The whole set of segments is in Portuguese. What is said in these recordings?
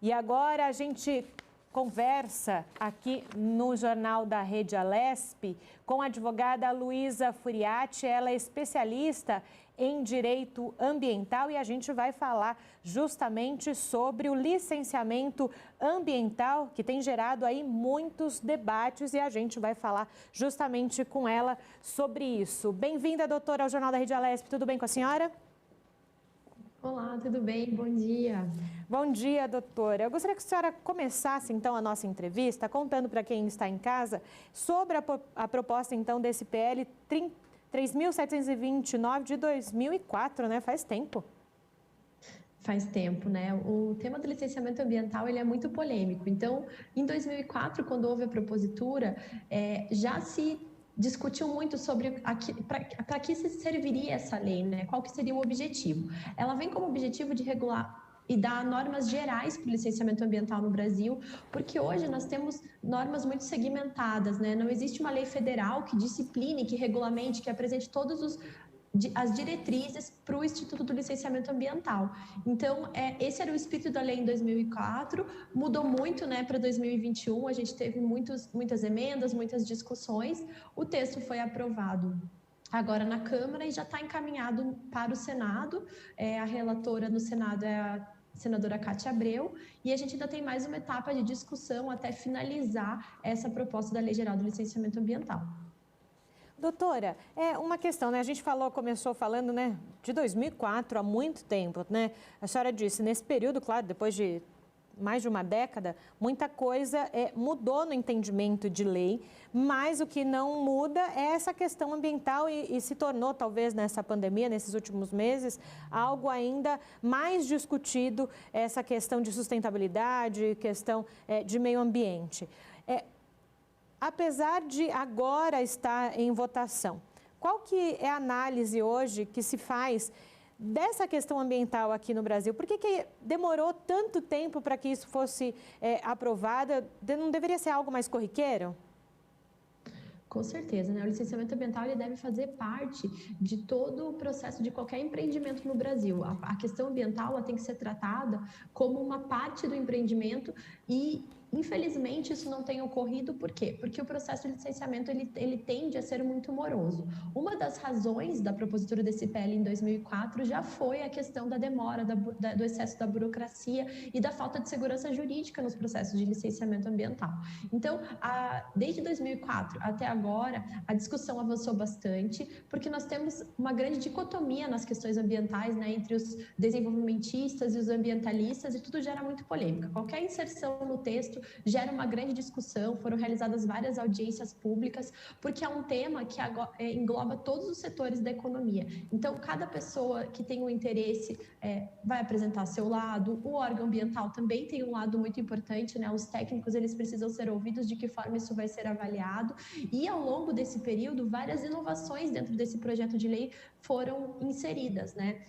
E agora a gente conversa aqui no Jornal da Rede Alesp com a advogada Luísa Furiati. Ela é especialista em direito ambiental e a gente vai falar justamente sobre o licenciamento ambiental, que tem gerado aí muitos debates, e a gente vai falar justamente com ela sobre isso. Bem-vinda, doutora, ao Jornal da Rede Alesp. Tudo bem com a senhora? Olá, tudo bem? Bom dia. Bom dia, doutora. Eu gostaria que a senhora começasse, então, a nossa entrevista contando para quem está em casa sobre a proposta, então, desse PL 3.729 de 2004, né? Faz tempo. Faz tempo, né? O tema do licenciamento ambiental, ele é muito polêmico. Então, em 2004, quando houve a propositura, já se discutiu muito sobre para que se serviria essa lei, né? Qual que seria o objetivo? Ela vem como objetivo de regular e dar normas gerais para o licenciamento ambiental no Brasil, porque hoje nós temos normas muito segmentadas, né? Não existe uma lei federal que discipline, que regulamente, que apresente todos as diretrizes para o Instituto do Licenciamento Ambiental. Então, esse era o espírito da lei em 2004, mudou muito, né, para 2021, a gente teve muitas emendas, muitas discussões, o texto foi aprovado agora na Câmara e já está encaminhado para o Senado. A relatora no Senado é a senadora Cátia Abreu, e a gente ainda tem mais uma etapa de discussão até finalizar essa proposta da Lei Geral do Licenciamento Ambiental. Doutora, é uma questão, né? A gente começou falando, né, de 2004, há muito tempo, né? A senhora disse, nesse período, claro, depois de mais de uma década, muita coisa mudou no entendimento de lei, mas o que não muda é essa questão ambiental e se tornou, talvez, nessa pandemia, nesses últimos meses, algo ainda mais discutido, essa questão de sustentabilidade, questão de meio ambiente. Apesar de agora estar em votação, qual que é a análise hoje que se faz dessa questão ambiental aqui no Brasil? Por que demorou tanto tempo para que isso fosse aprovado? Não deveria ser algo mais corriqueiro? Com certeza, né? O licenciamento ambiental ele deve fazer parte de todo o processo de qualquer empreendimento no Brasil. A questão ambiental ela tem que ser tratada como uma parte do empreendimento e, infelizmente, isso não tem ocorrido. Por quê? Porque o processo de licenciamento ele tende a ser muito moroso. Uma das razões da propositura desse PL em 2004 já foi a questão da demora, do excesso da burocracia e da falta de segurança jurídica nos processos de licenciamento ambiental. Então, desde 2004 até agora, a discussão avançou bastante, porque nós temos uma grande dicotomia nas questões ambientais, né, entre os desenvolvimentistas e os ambientalistas, e tudo gera muito polêmica. Qualquer inserção no texto gera uma grande discussão, foram realizadas várias audiências públicas, porque é um tema que engloba todos os setores da economia. Então, cada pessoa que tem um interesse vai apresentar seu lado, o órgão ambiental também tem um lado muito importante, né? Os técnicos, eles precisam ser ouvidos, de que forma isso vai ser avaliado, e ao longo desse período, várias inovações dentro desse projeto de lei foram inseridas, né?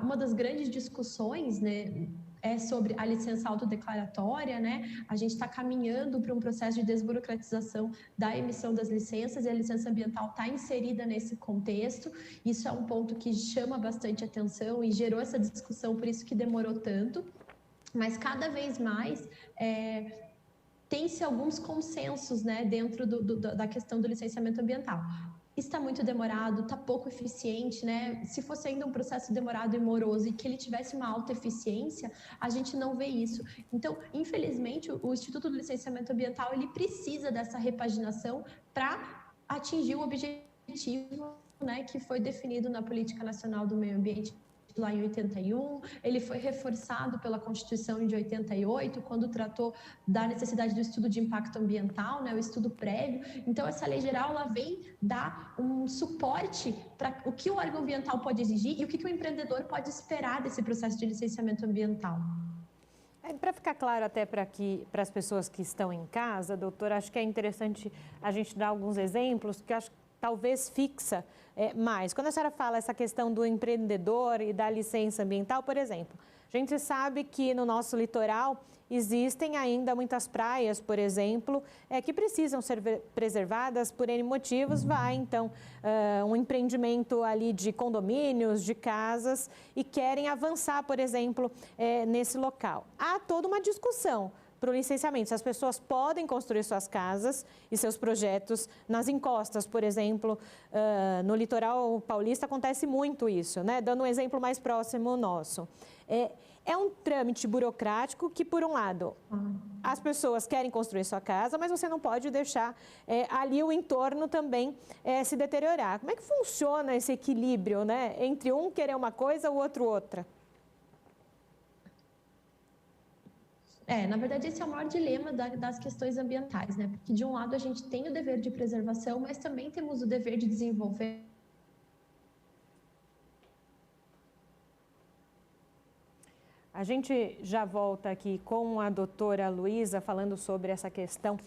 Uma das grandes discussões, né, é sobre a licença autodeclaratória, né? A gente está caminhando para um processo de desburocratização da emissão das licenças, e a licença ambiental está inserida nesse contexto. Isso é um ponto que chama bastante atenção e gerou essa discussão, por isso que demorou tanto. Mas cada vez mais tem-se alguns consensos, né, dentro da questão do licenciamento ambiental. Está muito demorado, está pouco eficiente, né? Se fosse ainda um processo demorado e moroso e que ele tivesse uma alta eficiência, a gente não vê isso. Então, infelizmente, o Instituto do Licenciamento Ambiental ele precisa dessa repaginação para atingir o objetivo, né, que foi definido na Política Nacional do Meio Ambiente lá em 81, ele foi reforçado pela Constituição de 88, quando tratou da necessidade do estudo de impacto ambiental, né, o estudo prévio. Então, essa lei geral ela vem dar um suporte para o que o órgão ambiental pode exigir e o que o empreendedor pode esperar desse processo de licenciamento ambiental. Para ficar claro até para as pessoas que estão em casa, doutora, acho que é interessante a gente dar alguns exemplos, que acho que talvez fixa mais. Quando a senhora fala essa questão do empreendedor e da licença ambiental, por exemplo, A gente sabe que no nosso litoral existem ainda muitas praias, por exemplo, que precisam ser preservadas por N motivos. Vai, então, um empreendimento ali de condomínios, de casas, e querem avançar, por exemplo, nesse local. Há toda uma discussão para o licenciamento, se as pessoas podem construir suas casas e seus projetos nas encostas, por exemplo. No litoral paulista acontece muito isso, né? Dando um exemplo mais próximo nosso. É um trâmite burocrático que, por um lado, as pessoas querem construir sua casa, mas você não pode deixar ali o entorno também se deteriorar. Como é que funciona esse equilíbrio, né? Entre um querer uma coisa, o outro outra? Na verdade, esse é o maior dilema das questões ambientais, né? Porque, de um lado, a gente tem o dever de preservação, mas também temos o dever de desenvolver. A gente já volta aqui com a doutora Luísa falando sobre essa questão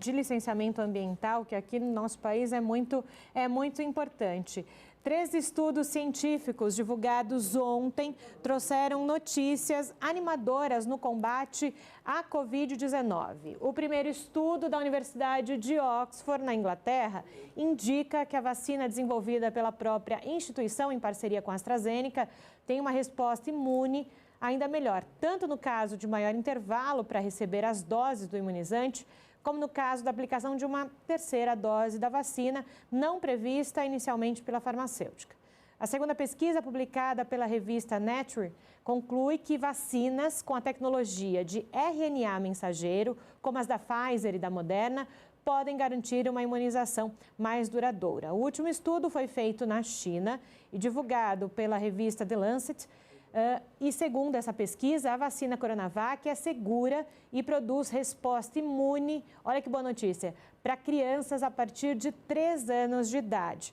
de licenciamento ambiental, que aqui no nosso país é muito importante. 3 estudos científicos divulgados ontem trouxeram notícias animadoras no combate à Covid-19. O primeiro estudo da Universidade de Oxford, na Inglaterra, indica que a vacina desenvolvida pela própria instituição, em parceria com a AstraZeneca, tem uma resposta imune ainda melhor, tanto no caso de maior intervalo para receber as doses do imunizante, como no caso da aplicação de uma terceira dose da vacina, não prevista inicialmente pela farmacêutica. A segunda pesquisa, publicada pela revista Nature, conclui que vacinas com a tecnologia de RNA mensageiro, como as da Pfizer e da Moderna, podem garantir uma imunização mais duradoura. O último estudo foi feito na China e divulgado pela revista The Lancet. E segundo essa pesquisa, a vacina Coronavac é segura e produz resposta imune, olha que boa notícia, para crianças a partir de 3 anos de idade.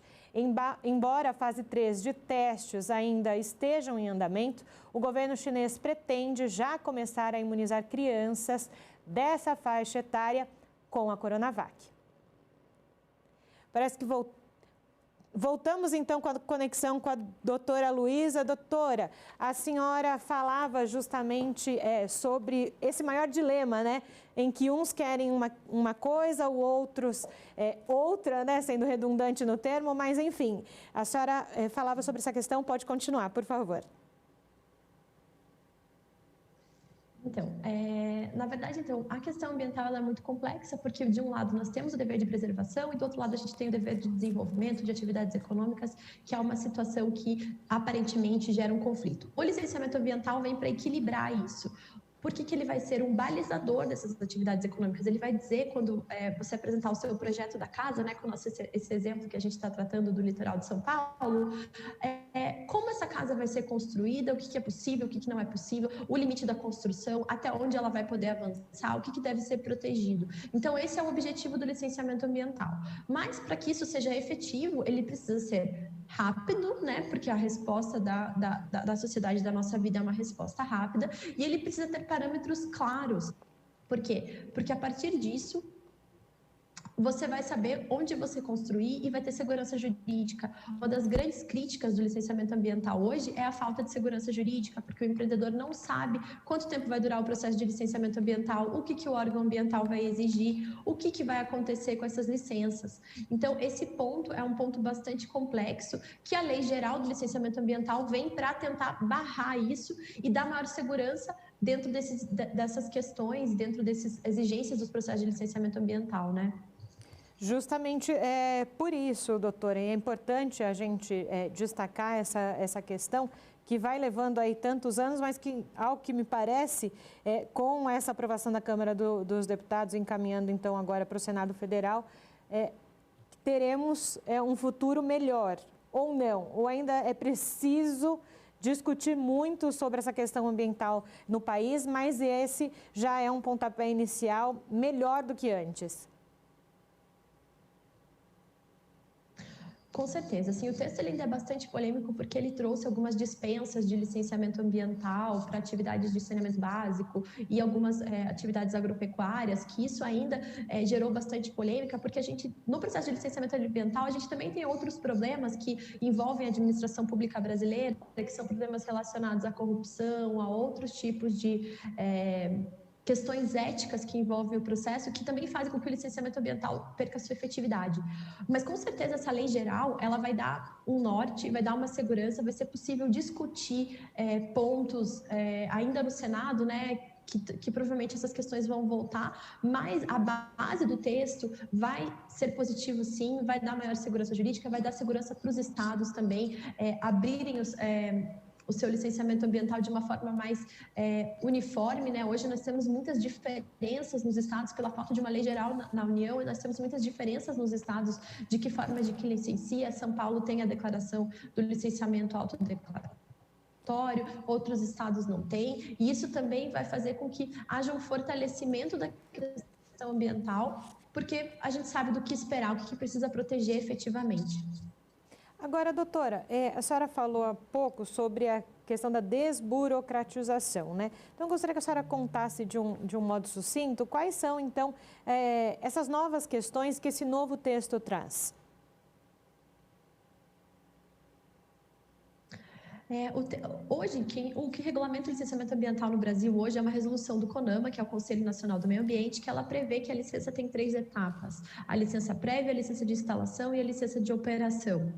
Embora a fase 3 de testes ainda estejam em andamento, o governo chinês pretende já começar a imunizar crianças dessa faixa etária com a Coronavac. Parece que voltamos, então, com a conexão com a doutora Luísa. Doutora, a senhora falava justamente sobre esse maior dilema, né? Em que uns querem uma coisa, os outros outra, né? Sendo redundante no termo, mas, enfim, a senhora falava sobre essa questão. Pode continuar, por favor. Então, na verdade, a questão ambiental ela é muito complexa, porque de um lado nós temos o dever de preservação e do outro lado a gente tem o dever de desenvolvimento de atividades econômicas, que é uma situação que aparentemente gera um conflito. O licenciamento ambiental vem para equilibrar isso. Por que ele vai ser um balizador dessas atividades econômicas? Ele vai dizer, quando você apresentar o seu projeto da casa, né, com esse exemplo que a gente está tratando do litoral de São Paulo, como essa casa vai ser construída, o que é possível, o que não é possível, o limite da construção, até onde ela vai poder avançar, o que deve ser protegido. Então, esse é o objetivo do licenciamento ambiental. Mas, para que isso seja efetivo, ele precisa ser rápido, né? Porque a resposta da sociedade, da nossa vida é uma resposta rápida, e ele precisa ter parâmetros claros. Por quê? Porque a partir disso, você vai saber onde você construir e vai ter segurança jurídica. Uma das grandes críticas do licenciamento ambiental hoje é a falta de segurança jurídica, porque o empreendedor não sabe quanto tempo vai durar o processo de licenciamento ambiental, o que o órgão ambiental vai exigir, o que vai acontecer com essas licenças. Então, esse ponto é um ponto bastante complexo, que a Lei Geral do Licenciamento Ambiental vem para tentar barrar isso e dar maior segurança dentro dessas questões, dentro dessas exigências dos processos de licenciamento ambiental, né? Justamente por isso, doutora, é importante a gente destacar essa questão que vai levando aí tantos anos, mas que, ao que me parece, com essa aprovação da Câmara dos Deputados, encaminhando então agora para o Senado Federal, teremos um futuro melhor, ou não, ou ainda é preciso discutir muito sobre essa questão ambiental no país, mas esse já é um pontapé inicial melhor do que antes. Com certeza, assim, o texto ele ainda é bastante polêmico porque ele trouxe algumas dispensas de licenciamento ambiental para atividades de saneamento básico e algumas atividades agropecuárias, que isso ainda gerou bastante polêmica, porque a gente, no processo de licenciamento ambiental, a gente também tem outros problemas que envolvem a administração pública brasileira, que são problemas relacionados à corrupção, a outros tipos de questões éticas que envolvem o processo, que também fazem com que o licenciamento ambiental perca sua efetividade. Mas, com certeza, essa lei geral, ela vai dar um norte, vai dar uma segurança, vai ser possível discutir pontos ainda no Senado, né, que provavelmente essas questões vão voltar, mas a base do texto vai ser positivo, sim, vai dar maior segurança jurídica, vai dar segurança para os estados também abrirem o seu licenciamento ambiental de uma forma mais uniforme, né? Hoje nós temos muitas diferenças nos estados pela falta de uma lei geral na União, e nós temos muitas diferenças nos estados de que forma de que licencia. São Paulo tem a declaração do licenciamento autodeclaratório, outros estados não têm, e isso também vai fazer com que haja um fortalecimento da questão ambiental, porque a gente sabe do que esperar, o que precisa proteger efetivamente. Agora, doutora, a senhora falou há pouco sobre a questão da desburocratização, né? Então, eu gostaria que a senhora contasse de um modo sucinto quais são, então, essas novas questões que esse novo texto traz. Hoje, o que regulamenta o licenciamento ambiental no Brasil hoje é uma resolução do CONAMA, que é o Conselho Nacional do Meio Ambiente, que ela prevê que a licença tem 3 etapas: a licença prévia, a licença de instalação e a licença de operação.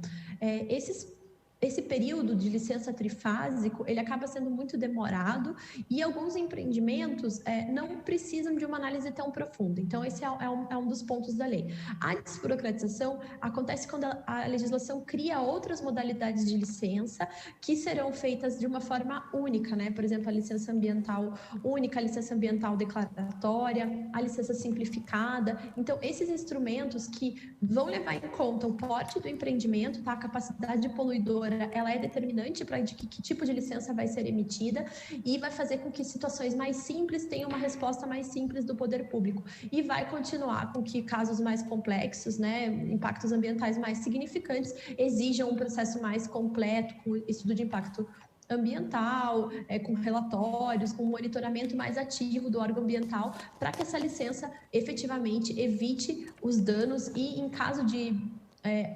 Esse período de licença trifásico, ele acaba sendo muito demorado e alguns empreendimentos não precisam de uma análise tão profunda. Então, esse é um dos pontos da lei. A desburocratização acontece quando a legislação cria outras modalidades de licença que serão feitas de uma forma única, né? Por exemplo, a licença ambiental única, a licença ambiental declaratória, a licença simplificada. Então, esses instrumentos que vão levar em conta o porte do empreendimento, tá? A capacidade de poluidor, ela é determinante para que tipo de licença vai ser emitida e vai fazer com que situações mais simples tenham uma resposta mais simples do poder público, e vai continuar com que casos mais complexos, né, impactos ambientais mais significantes, exijam um processo mais completo, com estudo de impacto ambiental, com relatórios, com monitoramento mais ativo do órgão ambiental, para que essa licença efetivamente evite os danos e, em caso de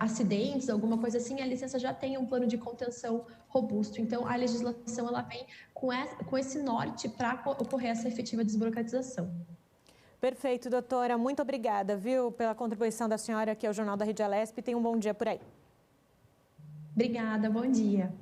acidentes, alguma coisa assim, a licença já tem um plano de contenção robusto. Então, a legislação ela vem com esse norte para ocorrer essa efetiva desburocratização. Perfeito, doutora. Muito obrigada, viu, pela contribuição da senhora aqui ao Jornal da Rede Alesp. Tenha um bom dia por aí. Obrigada, bom dia.